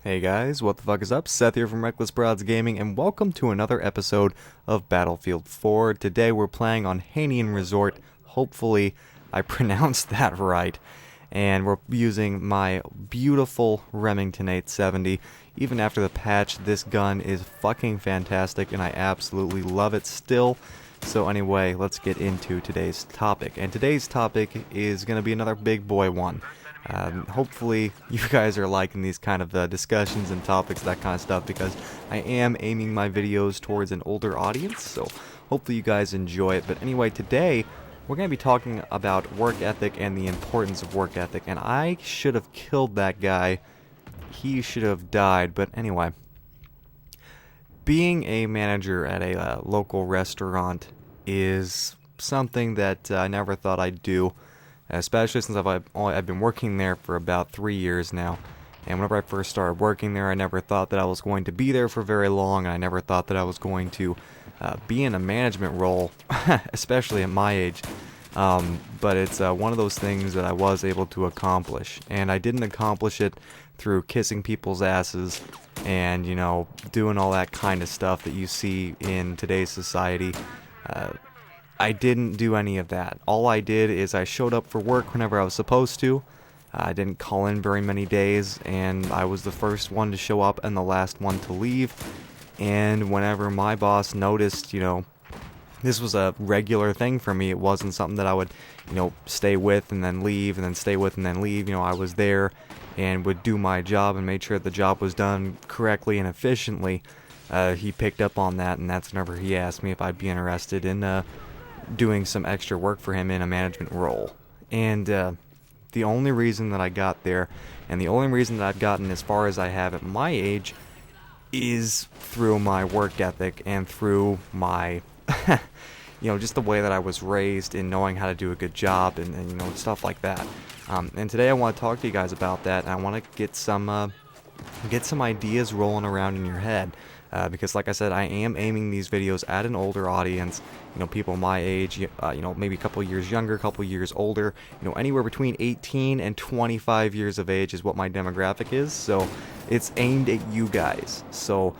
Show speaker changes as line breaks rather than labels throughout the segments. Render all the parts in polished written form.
Hey guys, what the fuck is up? Seth here from Reckless Broads Gaming, and welcome to another episode of Battlefield 4. Today we're playing on Hanian Resort. Hopefully I pronounced that right. And we're using my beautiful Remington 870. Even after the patch, this gun is fucking fantastic, and I absolutely love it still. So anyway, let's get into today's topic. And today's topic is going to be another big boy one. Hopefully you guys are liking these kind of discussions and topics, that kind of stuff, because I am aiming my videos towards an older audience, so hopefully you guys enjoy it. But anyway, today we're going to be talking about work ethic and the importance of work ethic, and I should have killed that guy. He should have died, but anyway. Being a manager at a local restaurant is something that I never thought I'd do, especially since I've been working there for about 3 years now. And whenever I first started working there, I never thought that I was going to be there for very long, and I never thought that I was going to be in a management role, especially at my age. But it's one of those things that I was able to accomplish, and I didn't accomplish it through kissing people's asses and, you know, doing all that kind of stuff that you see in today's society. I didn't do any of that. All I did is I showed up for work whenever I was supposed to. I didn't call in very many days, and I was the first one to show up and the last one to leave. And whenever my boss noticed, you know, this was a regular thing for me. It wasn't something that I would, you know, stay with and then leave and then stay with and then leave. You know, I was there and would do my job and made sure the job was done correctly and efficiently. He picked up on that, and that's whenever he asked me if I'd be interested in doing some extra work for him in a management role. And the only reason that I got there, and the only reason that I've gotten as far as I have at my age, is through my work ethic and through my, you know, just the way that I was raised in knowing how to do a good job and you know, stuff like that. And today I want to talk to you guys about that, and I want to get some ideas rolling around in your head. Because like I said, I am aiming these videos at an older audience, you know, people my age, you know, maybe a couple years younger, a couple years older, you know, anywhere between 18 and 25 years of age is what my demographic is, so it's aimed at you guys. So,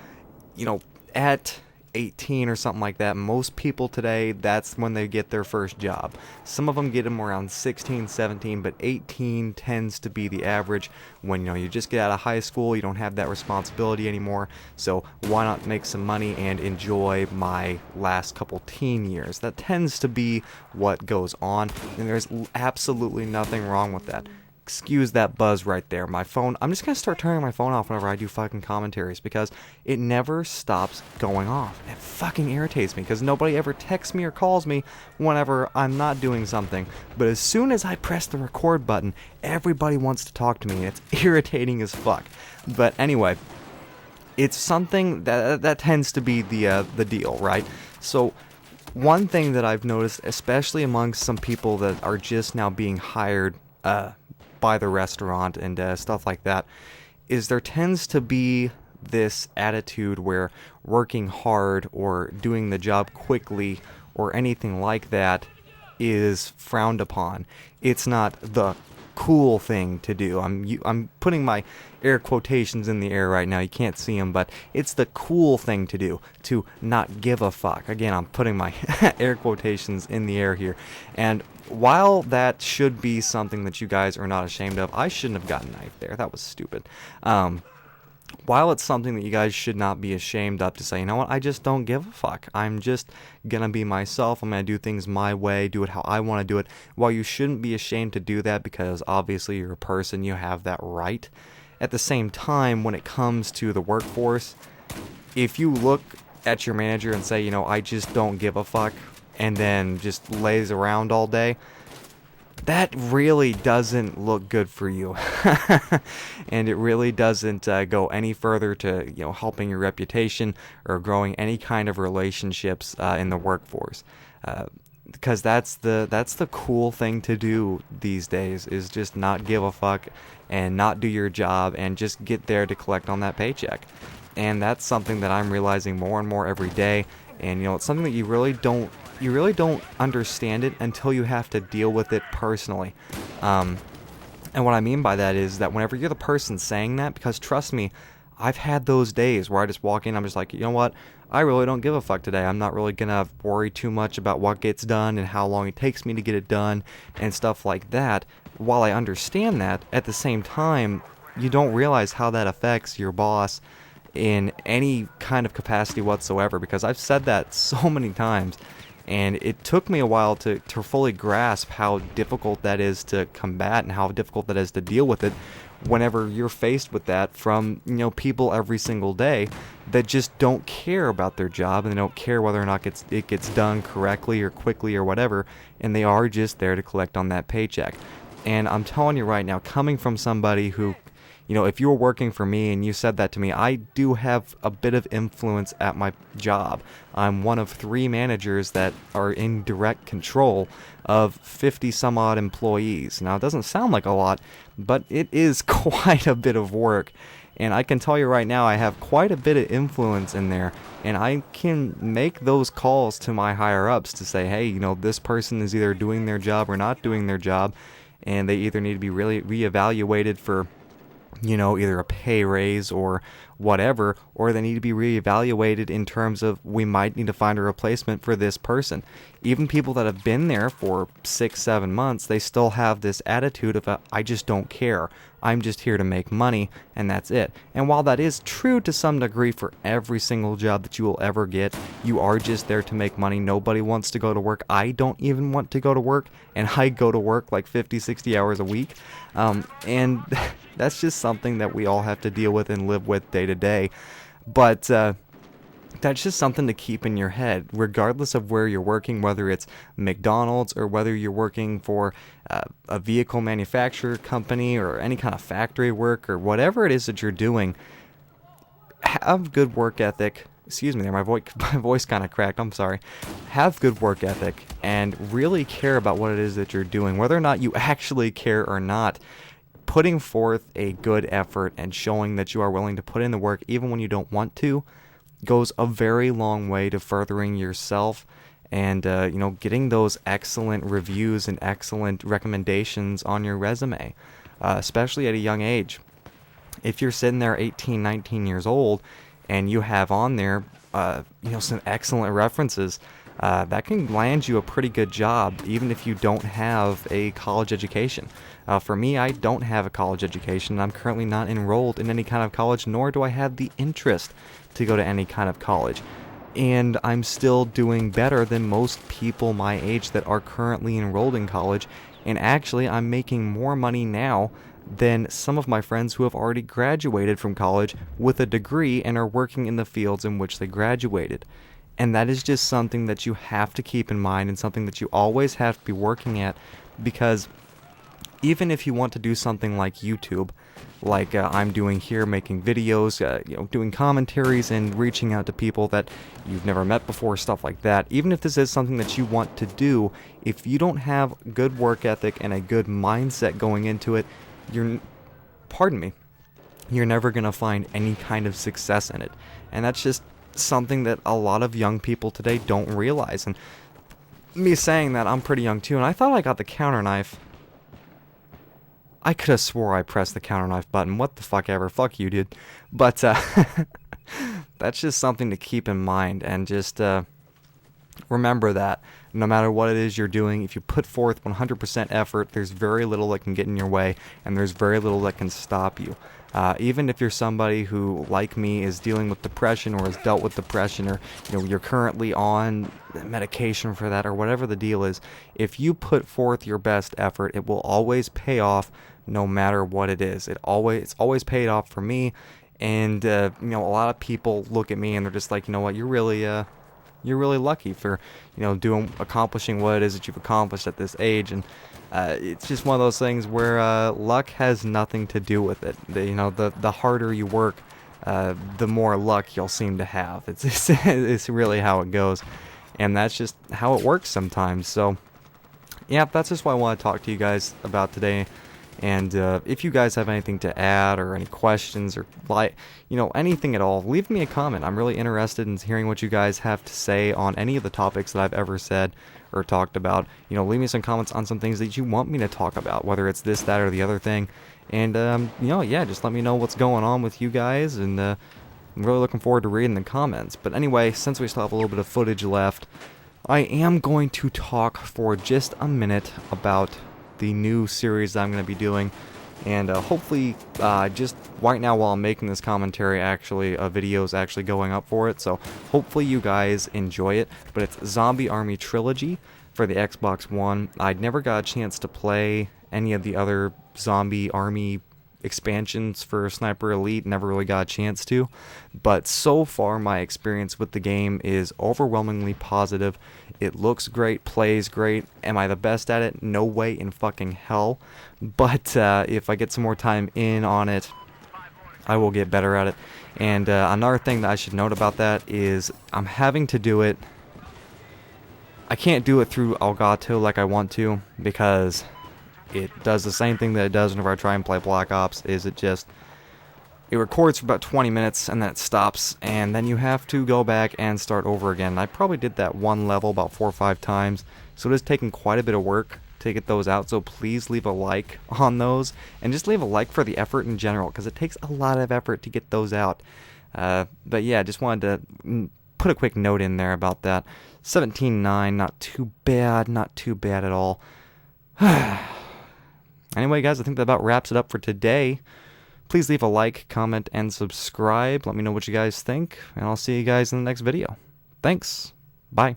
you know, at 18 or something like that, most people today, that's when they get their first job. Some of them get them around 16, 17, but 18 tends to be the average when, you know, you just get out of high school, you don't have that responsibility anymore, so why not make some money and enjoy my last couple teen years? That tends to be what goes on, and there's absolutely nothing wrong with that. Excuse that buzz right there. My phone, I'm just going to start turning my phone off whenever I do fucking commentaries, because it never stops going off. It fucking irritates me, because nobody ever texts me or calls me whenever I'm not doing something. But as soon as I press the record button, everybody wants to talk to me, and it's irritating as fuck. But anyway, it's something that tends to be the deal, right? So one thing that I've noticed, especially amongst some people that are just now being hired by the restaurant and stuff like that, is there tends to be this attitude where working hard or doing the job quickly or anything like that is frowned upon. It's not the cool thing to do. I'm putting my air quotations in the air right now. You can't see them, but it's the cool thing to do, to not give a fuck. Again, I'm putting my air quotations in the air here. And while that should be something that you guys are not ashamed of, I shouldn't have gotten knifed there. That was stupid. While it's something that you guys should not be ashamed of to say, you know what, I just don't give a fuck. I'm just gonna be myself. I'm gonna do things my way, do it how I want to do it. While you shouldn't be ashamed to do that, because obviously you're a person, you have that right. At the same time, when it comes to the workforce, if you look at your manager and say, you know, I just don't give a fuck, and then just lays around all day, that really doesn't look good for you. And it really doesn't go any further to, you know, helping your reputation or growing any kind of relationships in the workforce. Because that's the cool thing to do these days, is just not give a fuck and not do your job and just get there to collect on that paycheck. And that's something that I'm realizing more and more every day. And, you know, it's something that you really don't understand it until you have to deal with it personally. And what I mean by that is that whenever you're the person saying that, because trust me, I've had those days where I just walk in, I'm just like, you know what, I really don't give a fuck today. I'm not really gonna worry too much about what gets done and how long it takes me to get it done and stuff like that. While I understand that, at the same time, you don't realize how that affects your boss in any kind of capacity whatsoever, because I've said that so many times. And it took me a while to fully grasp how difficult that is to combat and how difficult that is to deal with it whenever you're faced with that from, people every single day that just don't care about their job and they don't care whether or not it gets done correctly or quickly or whatever, and they are just there to collect on that paycheck. And I'm telling you right now, coming from somebody who, if you were working for me and you said that to me, I do have a bit of influence at my job. I'm one of 3 managers that are in direct control of 50 some odd employees. Now, it doesn't sound like a lot, but it is quite a bit of work. And I can tell you right now, I have quite a bit of influence in there. And I can make those calls to my higher ups to say, hey, this person is either doing their job or not doing their job. And they either need to be really reevaluated for either a pay raise or whatever, or they need to be reevaluated in terms of we might need to find a replacement for this person. Even people that have been there for 6-7 months, they still have this attitude of I just don't care. I'm just here to make money, and that's it. And while that is true to some degree for every single job that you will ever get, you are just there to make money. Nobody wants to go to work. I don't even want to go to work, and I go to work like 50, 60 hours a week. And that's just something that we all have to deal with and live with day to day. But that's just something to keep in your head, regardless of where you're working, whether it's McDonald's or whether you're working for a vehicle manufacturer company or any kind of factory work or whatever it is that you're doing. Have good work ethic. Excuse me there, my voice kind of cracked, I'm sorry. Have good work ethic and really care about what it is that you're doing, whether or not you actually care or not. Putting forth a good effort and showing that you are willing to put in the work even when you don't want to goes a very long way to furthering yourself and getting those excellent reviews and excellent recommendations on your resume, especially at a young age. If you're sitting there 18, 19 years old and you have on there some excellent references, that can land you a pretty good job even if you don't have a college education. For me, I don't have a college education. I'm currently not enrolled in any kind of college, nor do I have the interest to go to any kind of college. And I'm still doing better than most people my age that are currently enrolled in college. And actually, I'm making more money now than some of my friends who have already graduated from college with a degree and are working in the fields in which they graduated. And that is just something that you have to keep in mind and something that you always have to be working at, because even if you want to do something like YouTube, like I'm doing here, making videos, doing commentaries and reaching out to people that you've never met before, stuff like that, even if this is something that you want to do, if you don't have good work ethic and a good mindset going into it, you're never going to find any kind of success in it. And that's just something that a lot of young people today don't realize. And me saying that, I'm pretty young too, and I thought I got the counter knife. I could have swore I pressed the counter knife button. What the fuck ever. Fuck you, dude. But that's just something to keep in mind, and just remember that no matter what it is you're doing, if you put forth 100% effort, there's very little that can get in your way, and there's very little that can stop you. Even if you're somebody who, like me, is dealing with depression or has dealt with depression, or you're currently on medication for that, or whatever the deal is, if you put forth your best effort, it will always pay off no matter what it is. It's always paid off for me. And a lot of people look at me and they're just like, you know what, you're really lucky for accomplishing what it is that you've accomplished at this age. And it's just one of those things where luck has nothing to do with it. The harder you work, the more luck you'll seem to have. It's really how it goes, and that's just how it works sometimes. So yeah, that's just what I want to talk to you guys about today. And if you guys have anything to add or any questions or anything at all, leave me a comment. I'm really interested in hearing what you guys have to say on any of the topics that I've ever said or talked about. Leave me some comments on some things that you want me to talk about, whether it's this, that, or the other thing. And yeah, just let me know what's going on with you guys, and I'm really looking forward to reading the comments. But anyway, since we still have a little bit of footage left, I am going to talk for just a minute about the new series that I'm going to be doing, and hopefully just right now while I'm making this commentary, actually a video is actually going up for it, so hopefully you guys enjoy it. But it's Zombie Army Trilogy for the Xbox One. I'd never got a chance to play any of the other Zombie Army expansions for Sniper Elite, never really got a chance to, but so far my experience with the game is overwhelmingly positive. It looks great, plays great. Am I the best at it? No way in fucking hell, but if I get some more time in on it, I will get better at it. And another thing that I should note about that is I'm having to do it, I can't do it through Elgato like I want to, because it does the same thing that it does whenever I try and play Black Ops, is it records for about 20 minutes and then it stops, and then you have to go back and start over again. I probably did that one level about 4 or 5 times, so it is taking quite a bit of work to get those out, so please leave a like on those, and just leave a like for the effort in general, because it takes a lot of effort to get those out. But yeah, just wanted to put a quick note in there about that. 17.9, not too bad at all. Anyway, guys, I think that about wraps it up for today. Please leave a like, comment, and subscribe. Let me know what you guys think, and I'll see you guys in the next video. Thanks. Bye.